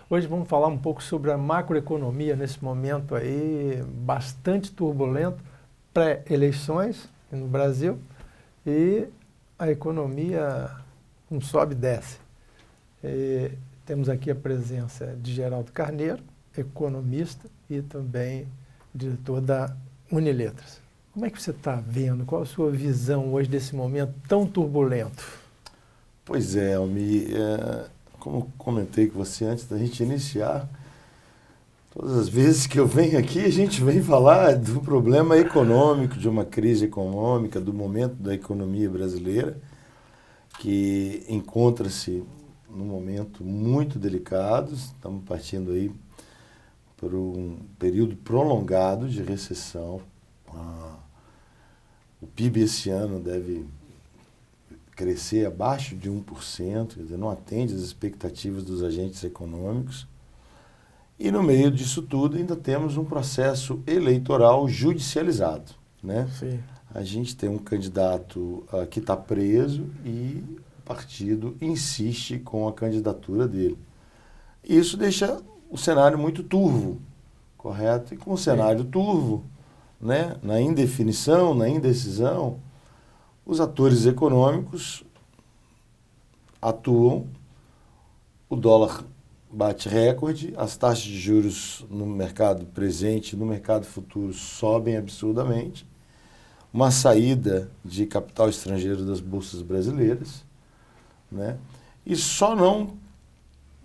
Hoje vamos falar um pouco sobre a macroeconomia nesse momento aí bastante turbulento, pré-eleições no Brasil, e a economia um sobe e desce. Temos aqui a presença de Geraldo Carneiro, economista e também diretor da Uniletras. Como é que você está vendo? Qual a sua visão hoje desse momento tão turbulento? Pois é, Almi, como comentei com você antes da gente iniciar, todas as vezes que eu venho aqui, a gente vem falar do problema econômico, de uma crise econômica, do momento da economia brasileira, que encontra-se num momento muito delicado. Estamos partindo aí por um período prolongado de recessão. O PIB esse ano deve crescer abaixo de 1%, quer dizer, não atende às expectativas dos agentes econômicos. E no meio disso tudo ainda temos um processo eleitoral judicializado, né? Sim. A gente tem um candidato que está preso e o partido insiste com a candidatura dele. Isso deixa o cenário muito turvo, correto? E com o cenário turvo, né, na indefinição, na indecisão, os atores econômicos atuam, o dólar bate recorde, as taxas de juros no mercado presente e no mercado futuro sobem absurdamente, uma saída de capital estrangeiro das bolsas brasileiras, né? E só não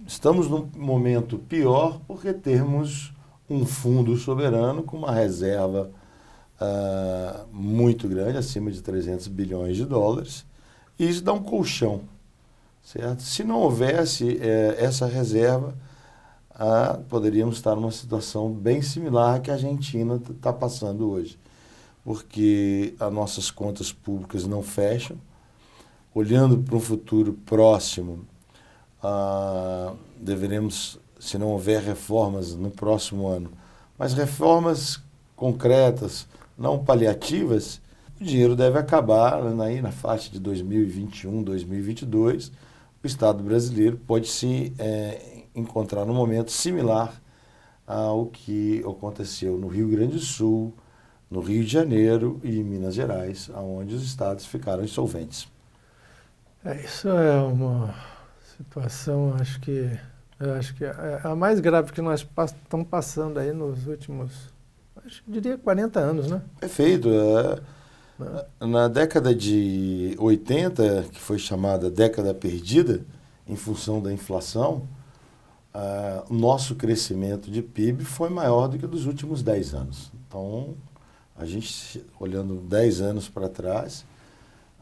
estamos num momento pior porque temos um fundo soberano com uma reserva muito grande, acima de 300 bilhões de dólares, e isso dá um colchão, certo? Se não houvesse essa reserva, poderíamos estar numa situação bem similar à que a Argentina está passando hoje, porque as nossas contas públicas não fecham. Olhando para um futuro próximo, deveremos, se não houver reformas no próximo ano, mas reformas concretas, não paliativas, o dinheiro deve acabar aí na faixa de 2021, 2022. O Estado brasileiro pode se encontrar num momento similar ao que aconteceu no Rio Grande do Sul, no Rio de Janeiro e em Minas Gerais, onde os estados ficaram insolventes. Isso é uma situação, acho que é a mais grave que nós estamos passando aí nos últimos, diria 40 anos, né? Perfeito. Na década de 80, que foi chamada década perdida, em função da inflação, o nosso crescimento de PIB foi maior do que dos últimos 10 anos. Então, a gente, olhando 10 anos para trás,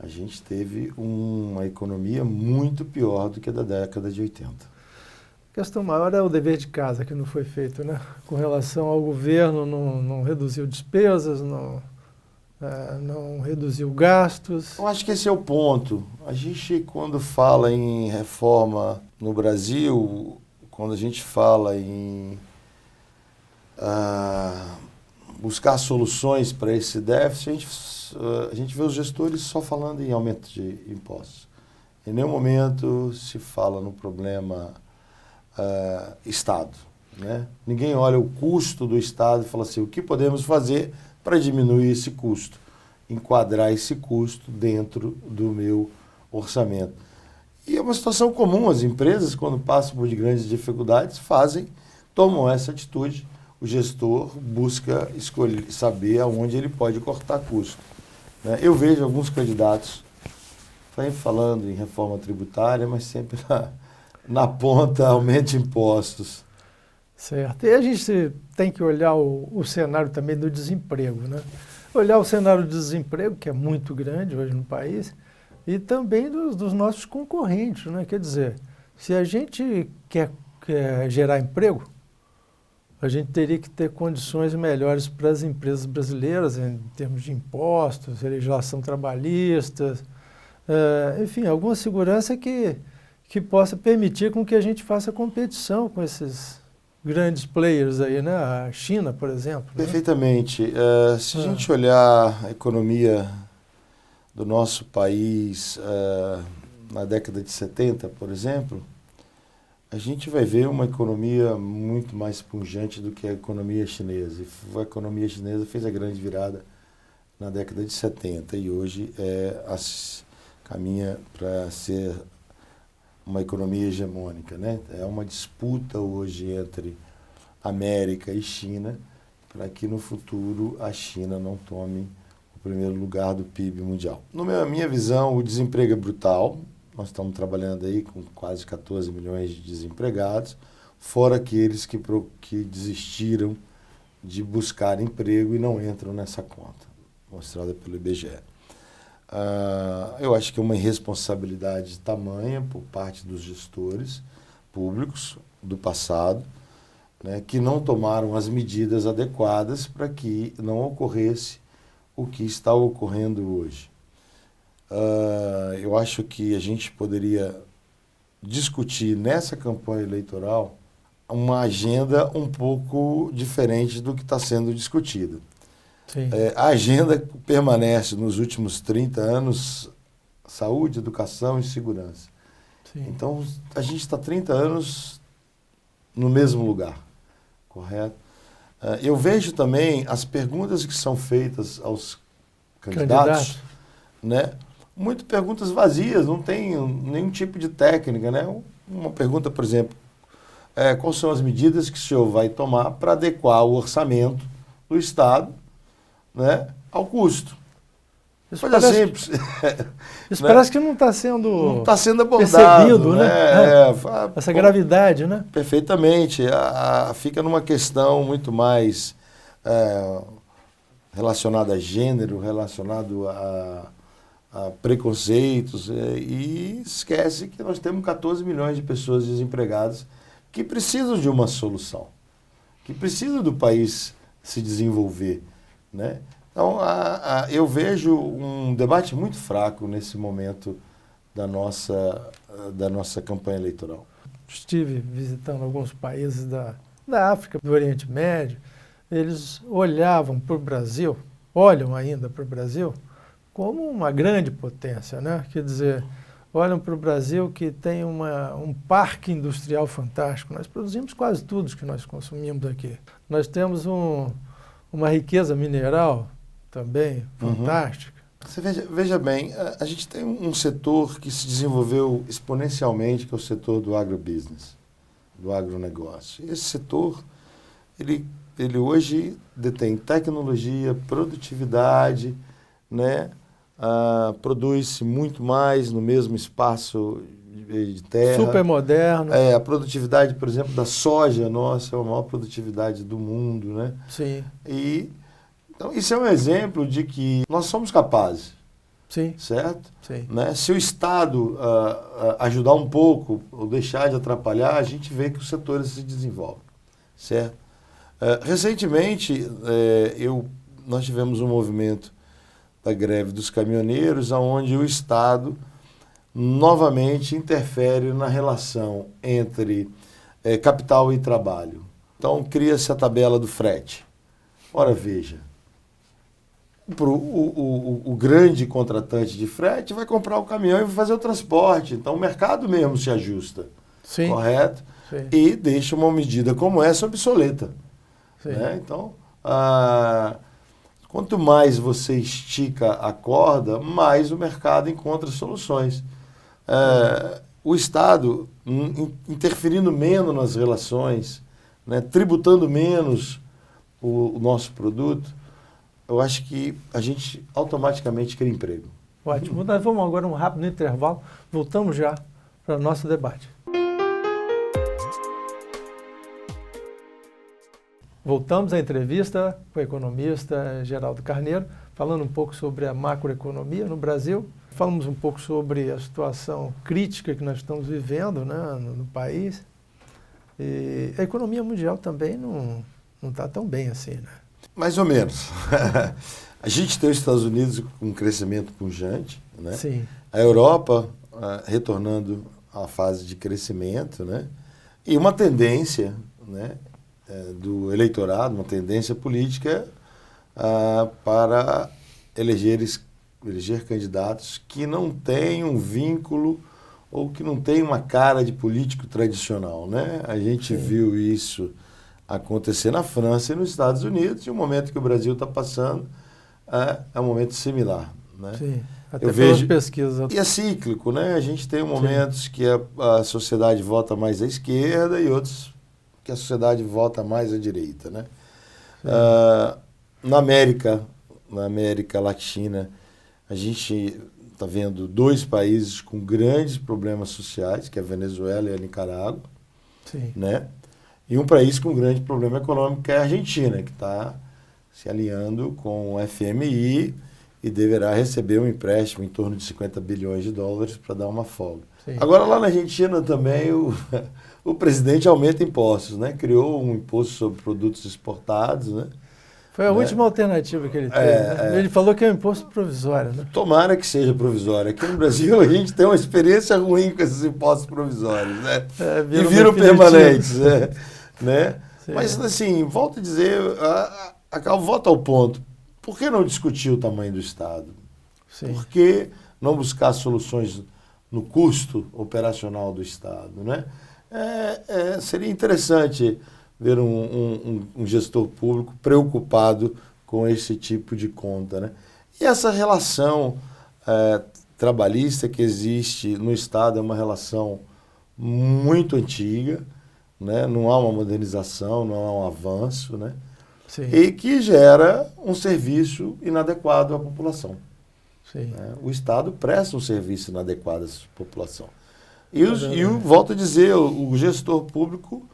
a gente teve uma economia muito pior do que a da década de 80. A questão maior é o dever de casa que não foi feito, né? Com relação ao governo, não reduziu despesas, não reduziu gastos. Eu acho que esse é o ponto. A gente, quando fala em reforma no Brasil, quando a gente fala em buscar soluções para esse déficit, a gente vê os gestores só falando em aumento de impostos. Em nenhum momento se fala no problema Estado, né? Ninguém olha o custo do Estado e fala assim, o que podemos fazer para diminuir esse custo, enquadrar esse custo dentro do meu orçamento. E é uma situação comum, as empresas, quando passam por grandes dificuldades, tomam essa atitude. O gestor busca saber aonde ele pode cortar custo, né? Eu vejo alguns candidatos falando em reforma tributária, mas sempre na ponta, aumente impostos. Certo. E a gente tem que olhar o cenário também do desemprego, né? Olhar o cenário do desemprego, que é muito grande hoje no país, e também dos nossos concorrentes, né? Quer dizer, se a gente quer gerar emprego, a gente teria que ter condições melhores para as empresas brasileiras em termos de impostos, legislação trabalhista, enfim, alguma segurança que possa permitir com que a gente faça competição com esses grandes players aí, né? A China, por exemplo. Perfeitamente. Se a gente olhar a economia do nosso país na década de 70, por exemplo, a gente vai ver uma economia muito mais pujante do que a economia chinesa. E a economia chinesa fez a grande virada na década de 70 e hoje caminha para ser uma economia hegemônica, né? É uma disputa hoje entre América e China para que no futuro a China não tome o primeiro lugar do PIB mundial. Na minha visão, o desemprego é brutal. Nós estamos trabalhando aí com quase 14 milhões de desempregados, fora aqueles que desistiram de buscar emprego e não entram nessa conta, mostrada pelo IBGE. Eu acho que é uma irresponsabilidade tamanha por parte dos gestores públicos do passado, né, que não tomaram as medidas adequadas para que não ocorresse o que está ocorrendo hoje. Eu acho que a gente poderia discutir nessa campanha eleitoral uma agenda um pouco diferente do que está sendo discutido. A agenda permanece nos últimos 30 anos, saúde, educação e segurança. Sim. Então, a gente está 30 anos no mesmo lugar, correto? Eu vejo também as perguntas que são feitas aos candidatos, né? Muito perguntas vazias, não tem nenhum tipo de técnica, né? Uma pergunta, por exemplo, quais são as medidas que o senhor vai tomar para adequar o orçamento do Estado, né, ao custo? Isso coisa parece, simples. Isso né? Parece que não está sendo, abordado, percebido, né? Essa gravidade, né? Perfeitamente. Fica numa questão muito mais relacionada a gênero, relacionado a preconceitos, e esquece que nós temos 14 milhões de pessoas desempregadas que precisam de uma solução, que precisam do país se desenvolver, né? Então, eu vejo um debate muito fraco nesse momento da nossa campanha eleitoral. Estive visitando alguns países da África, do Oriente Médio. Eles olhavam para o Brasil, olham ainda para o Brasil, como uma grande potência, né? Quer dizer, olham para o Brasil que tem um parque industrial fantástico. Nós produzimos quase tudo que nós consumimos aqui. Nós temos uma riqueza mineral também fantástica. Você veja bem, a gente tem um setor que se desenvolveu exponencialmente, que é o setor do agrobusiness, do agronegócio. Esse setor, ele hoje detém tecnologia, produtividade, né? Produz-se muito mais no mesmo espaço de terra. Super moderno. A produtividade, por exemplo, da soja nossa é a maior produtividade do mundo, né? Sim. Então, isso é um exemplo de que nós somos capazes. Sim. Certo? Sim. Né? Se o Estado ajudar um pouco ou deixar de atrapalhar, a gente vê que os setores se desenvolvem. Certo? Recentemente, nós tivemos um movimento da greve dos caminhoneiros, onde o Estado novamente interfere na relação entre capital e trabalho. Então, cria-se a tabela do frete. Ora, veja, o grande contratante de frete vai comprar o caminhão e vai fazer o transporte. Então, o mercado mesmo se ajusta. Sim. Correto? Sim. E deixa uma medida como essa obsoleta. Né? Então, quanto mais você estica a corda, mais o mercado encontra soluções. O Estado interferindo menos nas relações, né, tributando menos o nosso produto, eu acho que a gente automaticamente cria emprego. Ótimo. Nós vamos agora um rápido intervalo. Voltamos já para o nosso debate. Voltamos à entrevista com o economista Geraldo Carneiro, falando um pouco sobre a macroeconomia no Brasil. Falamos um pouco sobre a situação crítica que nós estamos vivendo, né, no país. E a economia mundial também não está tão bem assim, né? Mais ou menos. A gente tem os Estados Unidos com um crescimento pujante, né? Sim. A Europa retornando à fase de crescimento, né? E uma tendência, né, do eleitorado, uma tendência política para eleger candidatos que não têm um vínculo ou que não têm uma cara de político tradicional, né? A gente viu isso acontecer na França e nos Estados Unidos, e o momento que o Brasil está passando é um momento similar, né? Sim, até Eu pelas vejo, pesquisas. e é cíclico, né? A gente tem momentos que a sociedade vota mais à esquerda e outros que a sociedade vota mais à direita, né? Na América Latina, a gente está vendo dois países com grandes problemas sociais, que é a Venezuela e a Nicarágua, Sim. né? E um país com grande problema econômico, que é a Argentina, que está se alinhando com o FMI e deverá receber um empréstimo em torno de 50 bilhões de dólares para dar uma folga. Sim. Agora, lá na Argentina também, o presidente aumenta impostos, né? Criou um imposto sobre produtos exportados, né? Foi a última alternativa que ele teve, né? Ele falou que é um imposto provisório, né? Tomara que seja provisório. Aqui no Brasil a gente tem uma experiência ruim com esses impostos provisórios, né? E viram permanentes, né? Mas assim, volto a dizer, volta ao ponto. Por que não discutir o tamanho do Estado? Sim. Por que não buscar soluções no custo operacional do Estado, né? Seria interessante ver um gestor público preocupado com esse tipo de conta, né? E essa relação trabalhista que existe no Estado é uma relação muito antiga, né? Não há uma modernização, não há um avanço, né? Sim. E que gera um serviço inadequado à população. Sim. Né? O Estado presta um serviço inadequado à população. E volto a dizer, o gestor público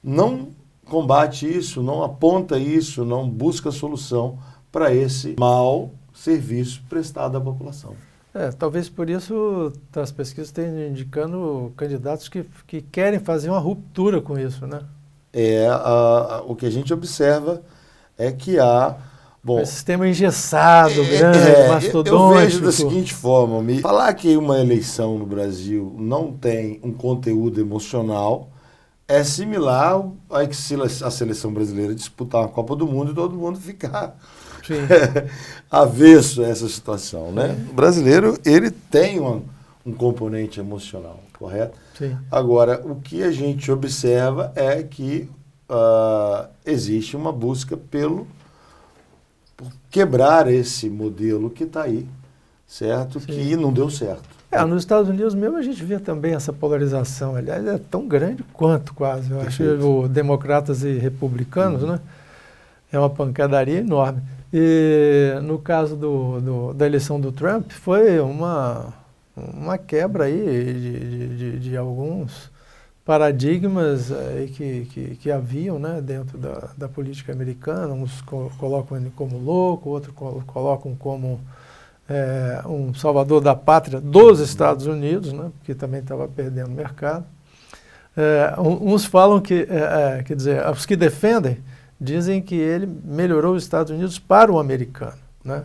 não combate isso, não aponta isso, não busca solução para esse mau serviço prestado à população. Talvez por isso as pesquisas estejam indicando candidatos que querem fazer uma ruptura com isso, né? O que a gente observa é que há... Bom, esse sistema engessado, grande, mastodôntico. Eu vejo da seguinte forma, falar que uma eleição no Brasil não tem um conteúdo emocional é similar a que a seleção brasileira disputar a Copa do Mundo e todo mundo ficar avesso a essa situação, né? O brasileiro, ele tem um componente emocional, correto? Sim. Agora, o que a gente observa é que existe uma busca por quebrar esse modelo que está aí, certo? Sim. Que não deu certo. Nos Estados Unidos mesmo a gente vê também essa polarização. Aliás, é tão grande quanto quase. Eu acho que democratas e republicanos, né? É uma pancadaria enorme. E no caso da eleição do Trump, foi uma quebra aí de alguns paradigmas aí que haviam, né, dentro da política americana. Uns colocam ele como louco, outros colocam como um salvador da pátria dos Estados Unidos, né, porque também estava perdendo mercado. Uns falam quer dizer, os que defendem dizem que ele melhorou os Estados Unidos para o americano, né?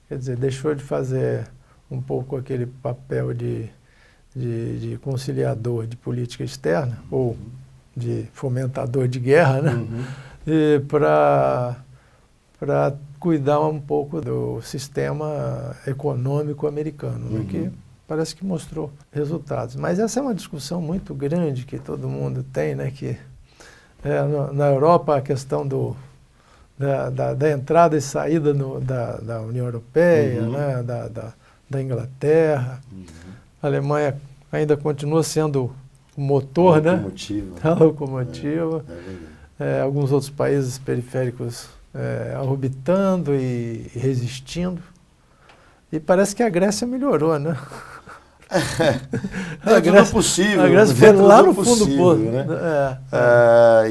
Quer dizer, deixou de fazer um pouco aquele papel de conciliador de política externa ou de fomentador de guerra, né? Para cuidar um pouco do sistema econômico americano, né? Que parece que mostrou resultados. Mas essa é uma discussão muito grande que todo mundo tem, né? Que na Europa a questão da entrada e saída da União Europeia, né? Da Inglaterra. A Alemanha ainda continua sendo o motor, a locomotiva. Alguns outros países periféricos orbitando e resistindo. E parece que a Grécia melhorou, né? Dentro do possível. A Grécia foi lá no fundo do poço, né?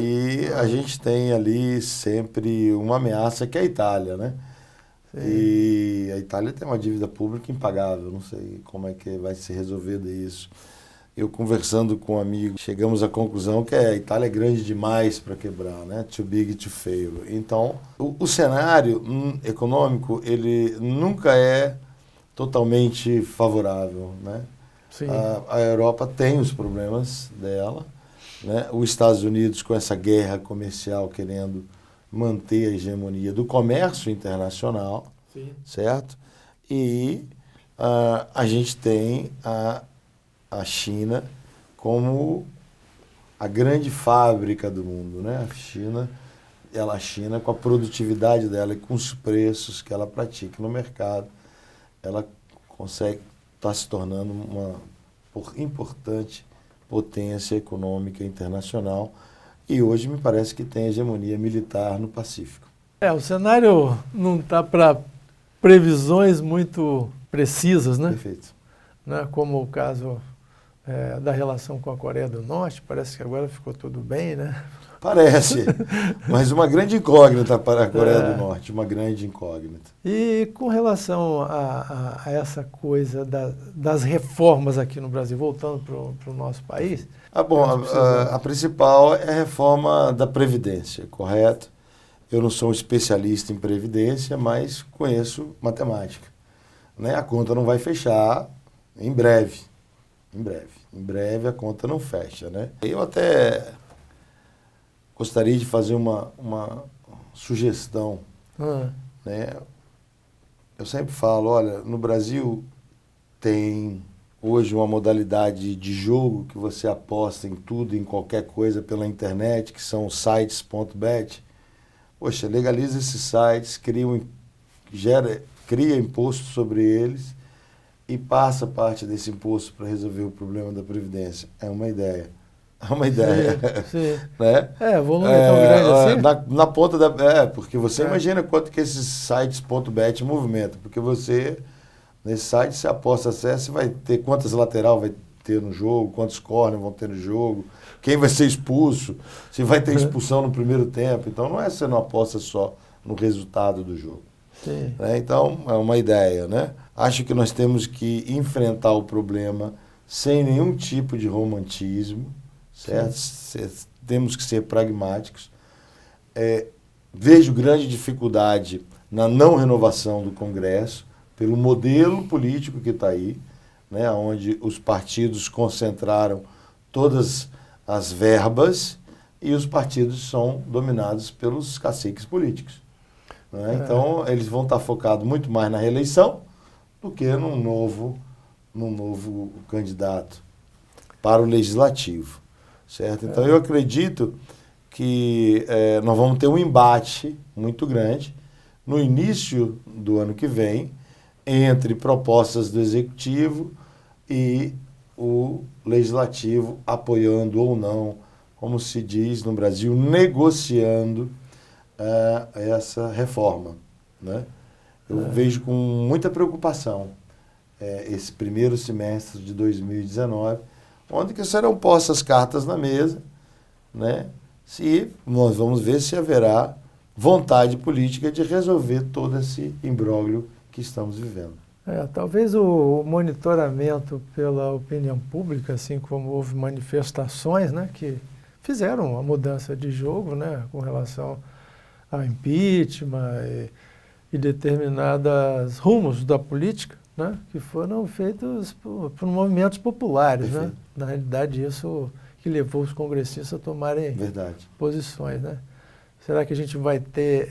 E a gente tem ali sempre uma ameaça que é a Itália, né? Sim. E a Itália tem uma dívida pública impagável, não sei como é que vai ser resolvido isso. eu conversando com um amigo, chegamos à conclusão que a Itália é grande demais para quebrar, né? Too big to fail. Então, o cenário econômico, ele nunca é totalmente favorável, né? Sim. A Europa tem os problemas dela, né? Os Estados Unidos, com essa guerra comercial, querendo manter a hegemonia do comércio internacional, Sim. certo? E a gente tem a China como a grande fábrica do mundo, né? A China com a produtividade dela e com os preços que ela pratica no mercado, ela consegue estar se tornando uma importante potência econômica internacional e hoje me parece que tem hegemonia militar no Pacífico. O cenário não está para previsões muito precisas, né? Perfeito. Né? Como o caso da relação com a Coreia do Norte, parece que agora ficou tudo bem, né? Parece, mas uma grande incógnita para a Coreia do Norte, uma grande incógnita. E com relação a essa coisa das reformas aqui no Brasil, voltando para o nosso país... A principal é a reforma da Previdência, correto? Eu não sou um especialista em Previdência, mas conheço matemática. Né? A conta não vai fechar em breve. Em breve a conta não fecha, né? Eu até gostaria de fazer uma sugestão, né? Eu sempre falo, olha, no Brasil tem hoje uma modalidade de jogo que você aposta em tudo, em qualquer coisa pela internet, que são os sites.bet. Poxa, legaliza esses sites, cria imposto sobre eles e passa parte desse imposto para resolver o problema da Previdência. É uma ideia. É uma ideia. Sim. Né? O volume é tão grande assim? Na ponta da... porque você imagina quanto que esses sites.bet movimentam. Porque você, nesse site, você aposta acesso e vai ter quantas lateral vai ter no jogo, quantos corner vão ter no jogo, quem vai ser expulso, se vai ter expulsão no primeiro tempo. Então, não é você não aposta só no resultado do jogo. Sim. Né? Então, é uma ideia, né? Acho que nós temos que enfrentar o problema sem nenhum tipo de romantismo, certo? Temos que ser pragmáticos. Vejo grande dificuldade na não renovação do Congresso, pelo modelo político que está aí, né? Onde os partidos concentraram todas as verbas e os partidos são dominados pelos caciques políticos. Né? Então, eles vão estar focados muito mais na reeleição do que num novo candidato para o legislativo, certo? Então, eu acredito que nós vamos ter um embate muito grande no início do ano que vem entre propostas do Executivo e o Legislativo apoiando ou não, como se diz no Brasil, negociando essa reforma. Né? Eu vejo com muita preocupação esse primeiro semestre de 2019, onde que serão postas cartas na mesa, né? Se nós vamos ver se haverá vontade política de resolver todo esse imbróglio que estamos vivendo. Talvez o monitoramento pela opinião pública, assim como houve manifestações, né, que fizeram a mudança de jogo, né, com relação ao impeachment e determinados rumos da política, né, que foram feitos por movimentos populares. Né? Na realidade, isso que levou os congressistas a tomarem posições. Né? Será que a gente vai ter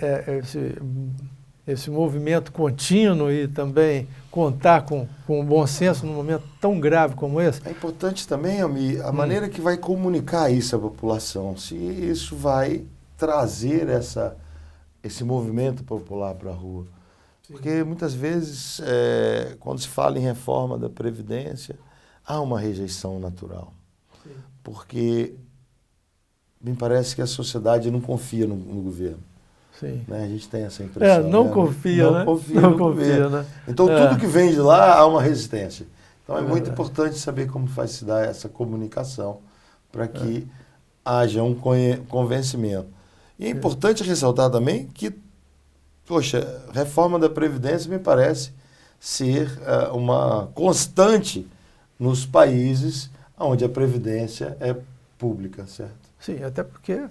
esse movimento contínuo e também contar com o bom senso num momento tão grave como esse? É importante também, Almir, a maneira que vai comunicar isso à população, se isso vai trazer esse movimento popular para a rua. Sim. Porque muitas vezes, quando se fala em reforma da Previdência, há uma rejeição natural. Sim. Porque me parece que a sociedade não confia no governo. Sim. Né? A gente tem essa impressão. Não confia, né? Não confia, né? Então, tudo que vem de lá há uma resistência. Então, é muito importante saber como vai se dar essa comunicação para que haja um convencimento. E é importante ressaltar também que, poxa, reforma da Previdência me parece ser uma constante nos países onde a previdência é pública, certo? Sim, até porque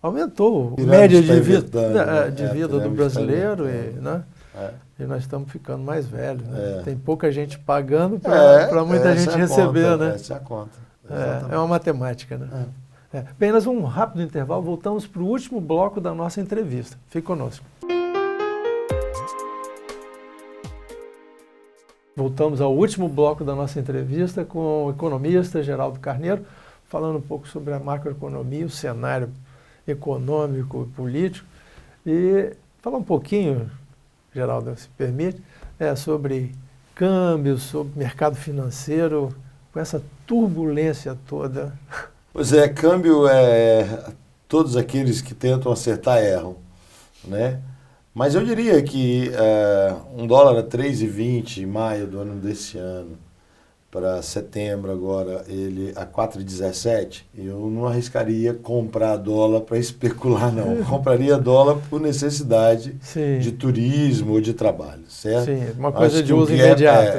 aumentou a Pirâmide média está de vida, invertendo, de né? vida do Pirâmide brasileiro, está e, né? É. E nós estamos ficando mais velhos, né? É. Tem pouca gente pagando para muita essa gente é a receber, conta, né? Essa é a conta. É uma matemática, né? Apenas um rápido intervalo, voltamos para o último bloco da nossa entrevista. Fique conosco. Voltamos ao último bloco da nossa entrevista com o economista Geraldo Carneiro, falando um pouco sobre a macroeconomia, o cenário econômico e político, e falar um pouquinho, Geraldo, se permite, sobre câmbios, sobre mercado financeiro, com essa turbulência toda. Pois é, câmbio todos aqueles que tentam acertar erram, né? Mas eu diria que um dólar a 3,20 em maio do ano desse ano, para setembro agora, ele a 4,17, eu não arriscaria comprar dólar para especular, não. Eu compraria dólar por necessidade Sim. de turismo ou de trabalho, certo? Sim, uma coisa Acho de uso imediato.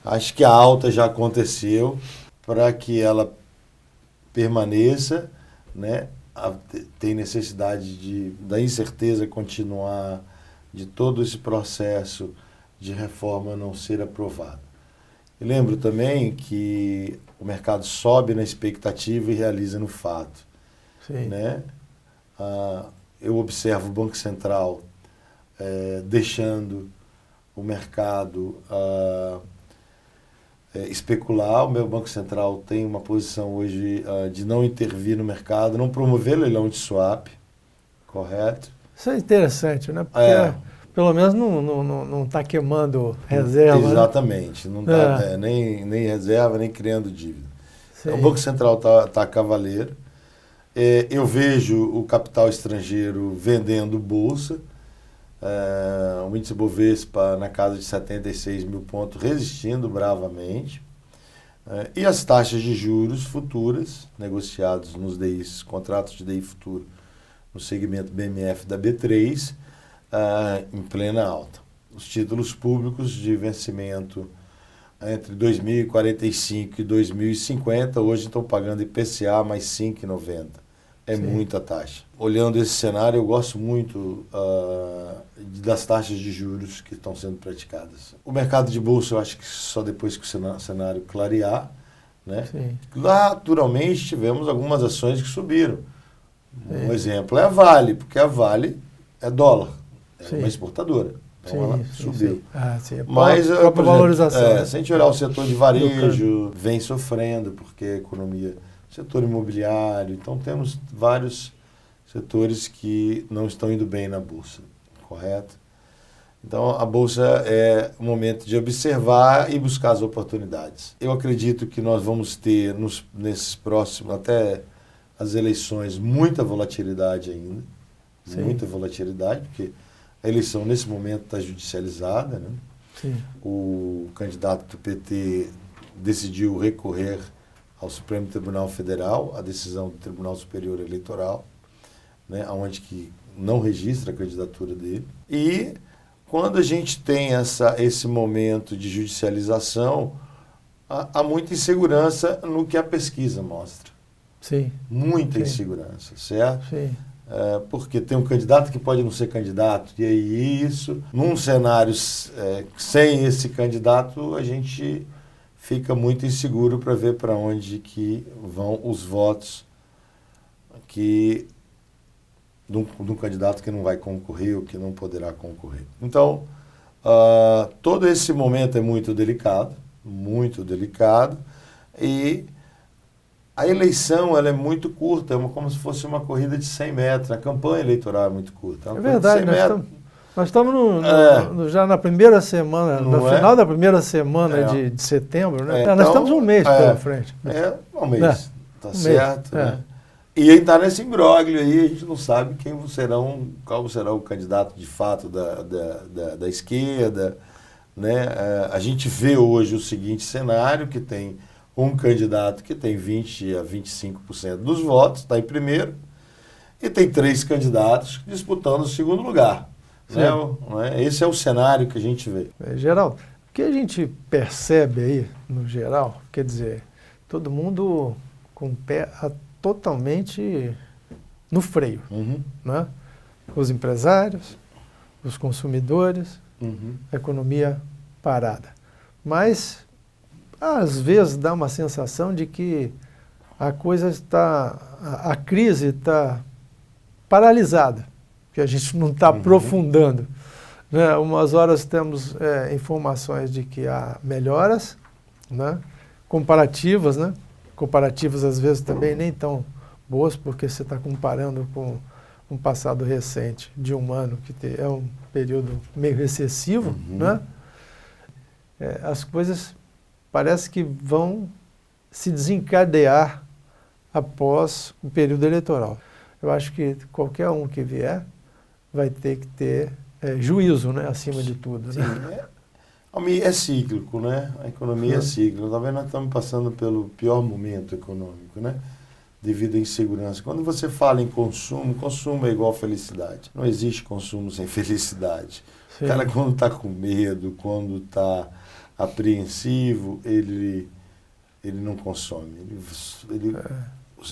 Acho que a alta já aconteceu. Para que ela permaneça, né? Tem necessidade da incerteza continuar, de todo esse processo de reforma não ser aprovado. E lembro também que o mercado sobe na expectativa e realiza no fato. Sim. Né? Eu observo o Banco Central deixando o mercado especular. O meu Banco Central tem uma posição hoje de não intervir no mercado, não promover leilão de swap, correto? Isso é interessante, né? Porque pelo menos não está queimando reserva. Exatamente, né? Não está nem reserva, nem criando dívida. Então, o Banco Central está cavaleiro. Eu vejo o capital estrangeiro vendendo bolsa. O índice Bovespa na casa de 76 mil pontos, resistindo bravamente. E as taxas de juros futuras, negociados nos DIs, contratos de DI futuro, no segmento BMF da B3, em plena alta. Os títulos públicos de vencimento entre 2045 e 2050, hoje estão pagando IPCA mais 5,90. É muita taxa. Olhando esse cenário, eu gosto muito das taxas de juros que estão sendo praticadas. O mercado de bolsa, eu acho que só depois que o cenário clarear, né? Naturalmente, tivemos algumas ações que subiram. Um exemplo é a Vale, porque a Vale é dólar, é uma exportadora. Então ela subiu. Mas a valorização. Se a gente olhar o setor de varejo, vem sofrendo, porque a economia... Setor imobiliário, então temos vários setores que não estão indo bem na Bolsa, correto? Então a Bolsa é o momento de observar e buscar as oportunidades. Eu acredito que nós vamos ter, nesses próximos, até as eleições, muita volatilidade ainda, muita volatilidade, porque a eleição nesse momento está judicializada, né? O candidato do PT decidiu recorrer ao Supremo Tribunal Federal, a decisão do Tribunal Superior Eleitoral, né, onde que não registra a candidatura dele. E quando a gente tem esse momento de judicialização, há muita insegurança no que a pesquisa mostra. Muita insegurança, certo? Porque tem um candidato que pode não ser candidato, e aí isso, num cenário sem esse candidato, a gente fica muito inseguro para ver para onde que vão os votos de um candidato que não vai concorrer ou que não poderá concorrer. Então, todo esse momento é muito delicado, e a eleição ela é muito curta, como se fosse uma corrida de 100 metros, a campanha eleitoral é muito curta. É verdade, nós estamos já na primeira semana, no final da primeira semana de setembro, né? Então, nós estamos um mês pela frente. Um mês, certo. Né? E aí está nesse imbróglio aí, a gente não sabe qual será o candidato de fato da esquerda, né? A gente vê hoje o seguinte cenário, que tem um candidato que tem 20% a 25% dos votos, está em primeiro, e tem 3 candidatos disputando o segundo lugar. Esse é o cenário que a gente vê. Geraldo, o que a gente percebe aí, no geral, quer dizer, todo mundo com o pé totalmente no freio, né? Os empresários, os consumidores, a economia parada. Mas, às vezes, dá uma sensação de que a crise está paralisada, que a gente não está aprofundando. Né? Umas horas temos informações de que há melhoras, né? Comparativas, né? Comparativas às vezes também nem tão boas, porque você está comparando com um passado recente de um ano, que é um período meio recessivo, né? As coisas parece que vão se desencadear após o período eleitoral. Eu acho que qualquer um que vier vai ter que ter juízo, né, acima de tudo. Sim, né? É cíclico, né? A economia é cíclica. Talvez nós estamos passando pelo pior momento econômico, né? Devido à insegurança. Quando você fala em consumo, consumo é igual felicidade. Não existe consumo sem felicidade. Sim. O cara, quando está com medo, quando está apreensivo, ele não consome. Ele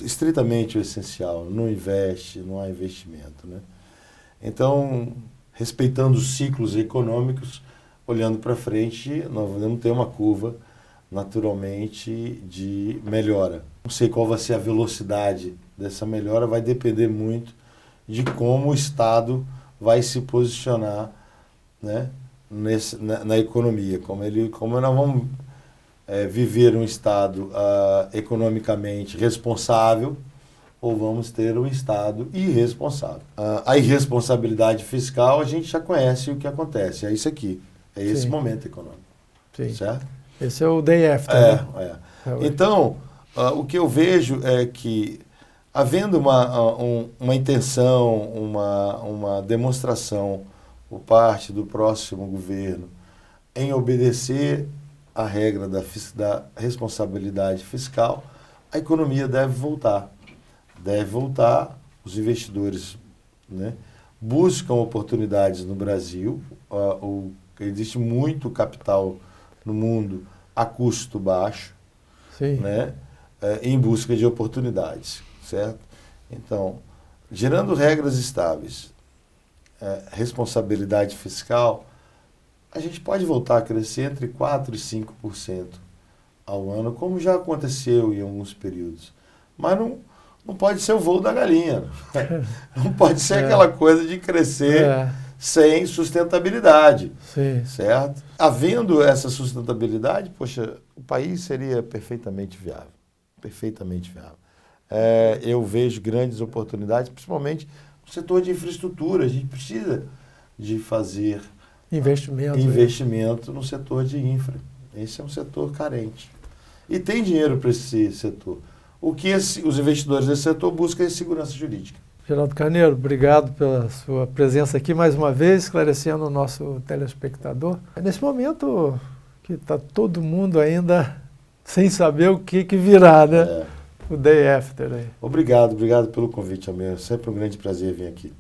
estritamente o essencial, não investe, não há investimento, né? Então, respeitando os ciclos econômicos, olhando para frente, nós vamos ter uma curva naturalmente de melhora. Não sei qual vai ser a velocidade dessa melhora, vai depender muito de como o Estado vai se posicionar, né, na economia, como nós vamos viver um Estado economicamente responsável ou vamos ter um Estado irresponsável. A irresponsabilidade fiscal a gente já conhece o que acontece, é isso aqui, é esse momento econômico. Sim. Certo? Esse é o day after, né? Então, o que eu vejo é que, havendo uma intenção, uma demonstração por parte do próximo governo em obedecer a regra da responsabilidade fiscal, a economia deve voltar. Deve voltar, os investidores, né, buscam oportunidades no Brasil, existe muito capital no mundo a custo baixo, Sim. Né, em busca de oportunidades, certo? Então, gerando regras estáveis, responsabilidade fiscal, a gente pode voltar a crescer entre 4% e 5% ao ano, como já aconteceu em alguns períodos. Mas não pode ser o voo da galinha. Não pode ser aquela coisa de crescer sem sustentabilidade. Sim. Certo? Havendo essa sustentabilidade, poxa, o país seria perfeitamente viável. Perfeitamente viável. Eu vejo grandes oportunidades, principalmente no setor de infraestrutura. A gente precisa de fazer investimento no setor de infra. Esse é um setor carente. E tem dinheiro para esse setor. O que os investidores desse setor buscam é segurança jurídica. Geraldo Carneiro, obrigado pela sua presença aqui mais uma vez, esclarecendo o nosso telespectador. É nesse momento que está todo mundo ainda sem saber o que virá, né? O day after aí. Obrigado pelo convite, Amir. É sempre um grande prazer vir aqui.